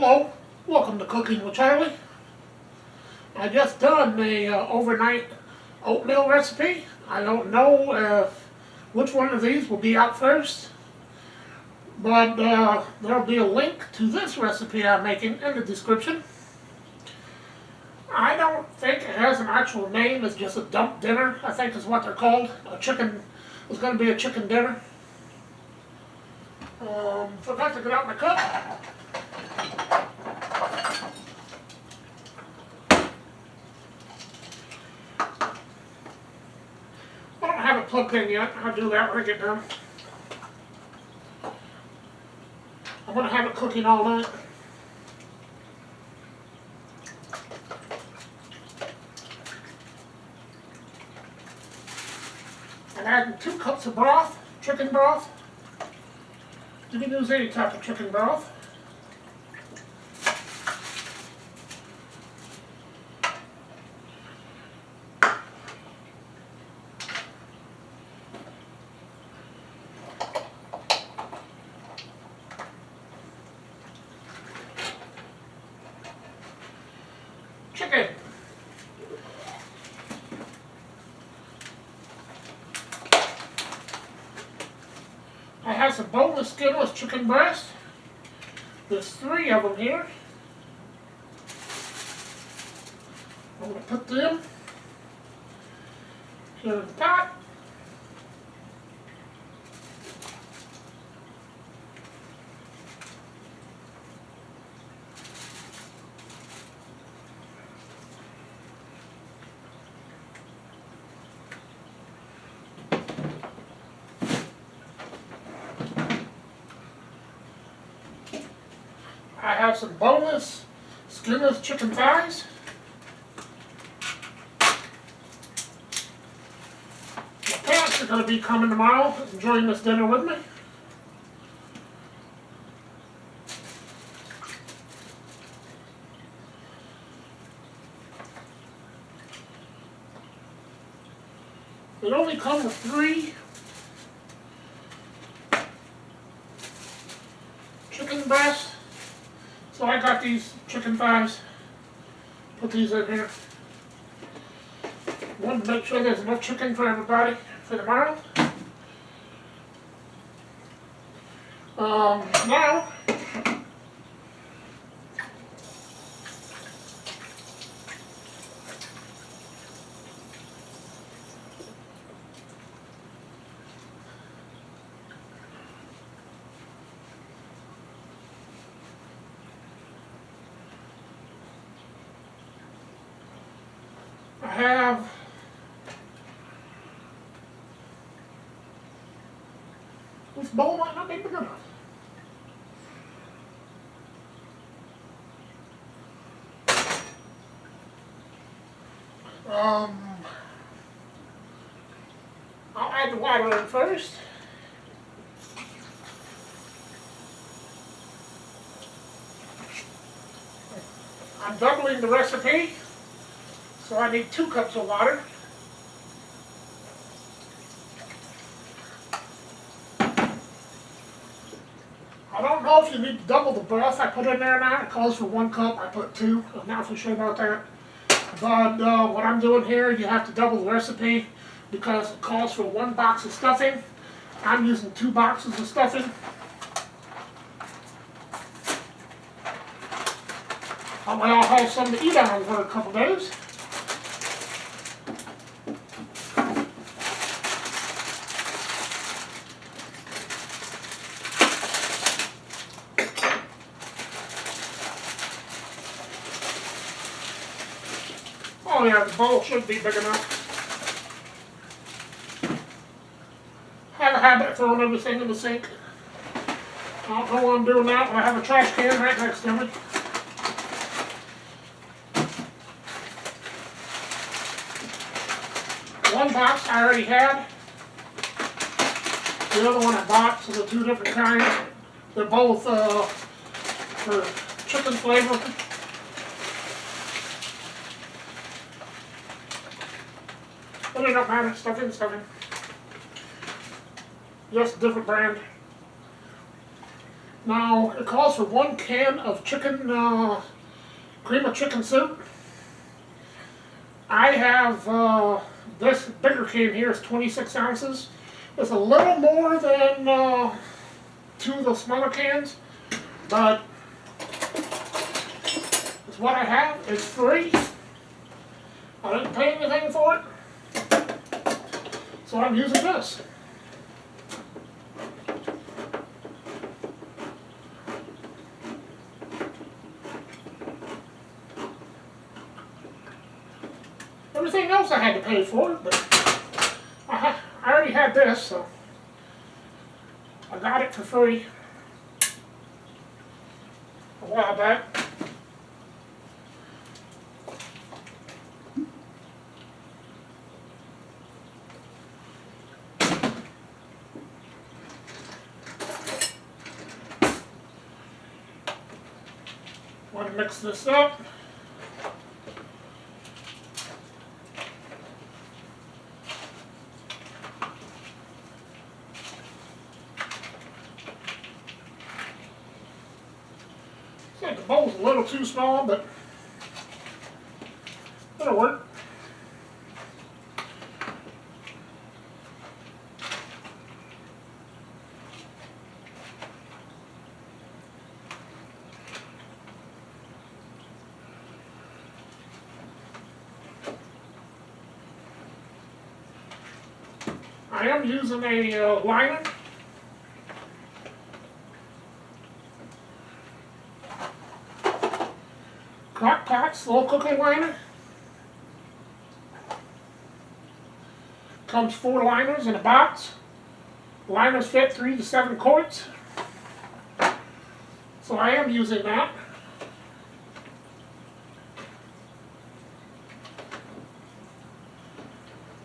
Hello, welcome to Cooking with Charlie. I just done a overnight oatmeal recipe. I don't know which one of these will be out first, but there'll be a link to this recipe I'm making in the description. I don't think it has an actual name. It's just a dump dinner, I think is what they're called. It's going to be a chicken dinner. Forgot to get out my cup. I don't have it plugged in yet. I'll do that when I get done. I'm going to have it cooking all night. I'm adding 2 cups of broth, chicken broth. You can use any type of chicken broth. Chicken. I have some boneless, skinless chicken breast. There's 3 of them here. I'm going to put them here in the pot. I have some boneless, skinless chicken thighs. My parents are going to be coming tomorrow, enjoying this dinner with me. It only comes with 3 chicken breasts. So I got these chicken thighs, put these in here. Want to make sure there's enough chicken for everybody for tomorrow. Now, I have this bowl might not be big enough. I'll add the water in first. I'm doubling the recipe, so I need 2 cups of water. I don't know if you need to double the broth I put in there now. It calls for 1 cup, I put 2. I'm not for sure about that. But what I'm doing here, you have to double the recipe because it calls for 1 box of stuffing. I'm using 2 boxes of stuffing. That way I'll have some to eat on for a couple days. Oh yeah, the bowl should be big enough. I have a habit of throwing everything in the sink. I don't know why I'm doing that when I have a trash can right next to me. One box I already had. The other one I bought, so the 2 different kinds. They're both for chicken flavor. But it don't matter, stuffing. Just a different brand. Now, it calls for 1 can of chicken, cream of chicken soup. I have, this bigger can here is 26 ounces. It's a little more than 2 of the smaller cans, but it's what I have. It's free. I didn't pay anything for it, so I'm using this. Everything else I had to pay for, but I already had this, so I got it for free a while back. Want to mix this up. I think the bowl's a little too small, but it'll work. I am using a liner. Crock-pot slow cooking liner. Comes 4 liners in a box. Liners fit 3 to 7 quarts. So I am using that.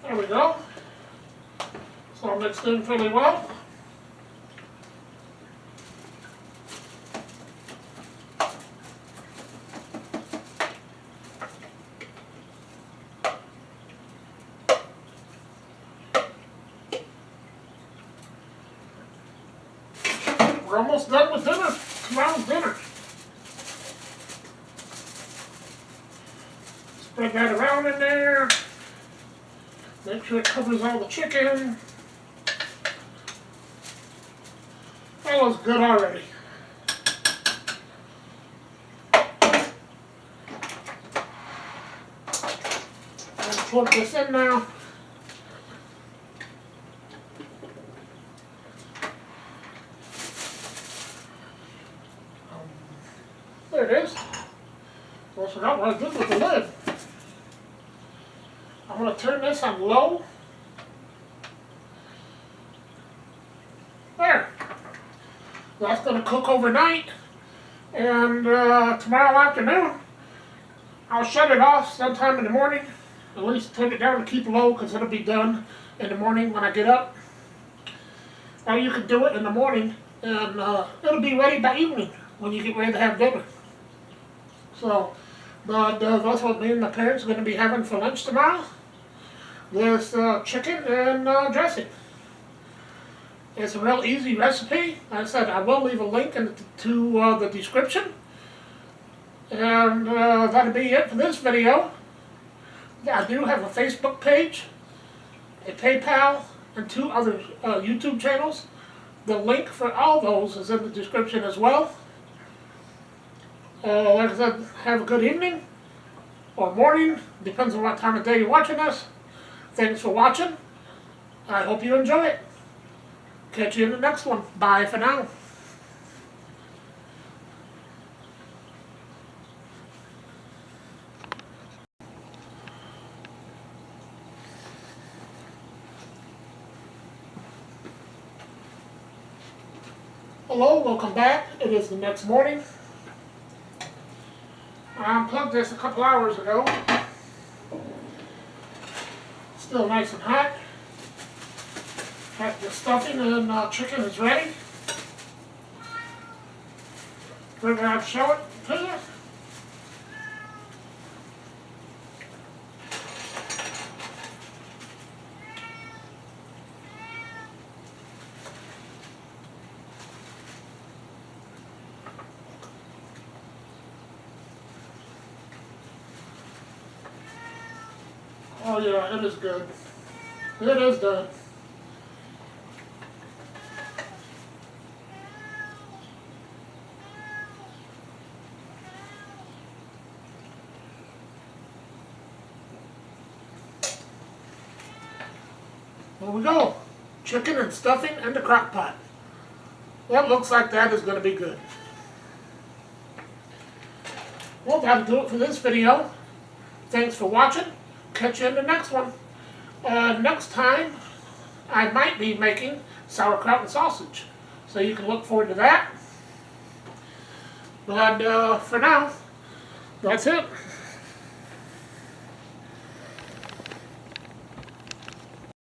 There we go. It's all mixed in pretty well. We're almost done with dinner. Tomorrow's dinner. Spread that around in there. Make sure it covers all the chicken. That looks good already. I'm going to put this in now. There it is. Almost forgot what I did with the lid. I'm going to turn this on low. There. That's going to cook overnight. And tomorrow afternoon, I'll shut it off sometime in the morning. At least turn it down to keep low because it'll be done in the morning when I get up. Or you can do it in the morning and it'll be ready by evening when you get ready to have dinner. So, but that's what me and my parents are going to be having for lunch tomorrow. This chicken and dressing. It's a real easy recipe. Like I said, I will leave a link to the description. And that'll be it for this video. I do have a Facebook page, a PayPal, and 2 other YouTube channels. The link for all those is in the description as well. Like I said, have a good evening or morning, depends on what time of day you're watching this. Thanks for watching. I hope you enjoy it. Catch you in the next one. Bye for now. Hello, welcome back. It is the next morning. I unplugged this a couple hours ago. Still nice and hot. The stuffing and chicken is ready. Figured I'd show it to you. Oh yeah, it is good. It is done. There we go. Chicken and stuffing in the crock pot. Well, looks like that is going to be good. Well, that'll do it for this video. Thanks for watching. Catch you in the next one. Next time, I might be making sauerkraut and sausage. So you can look forward to that. But for now, that's it.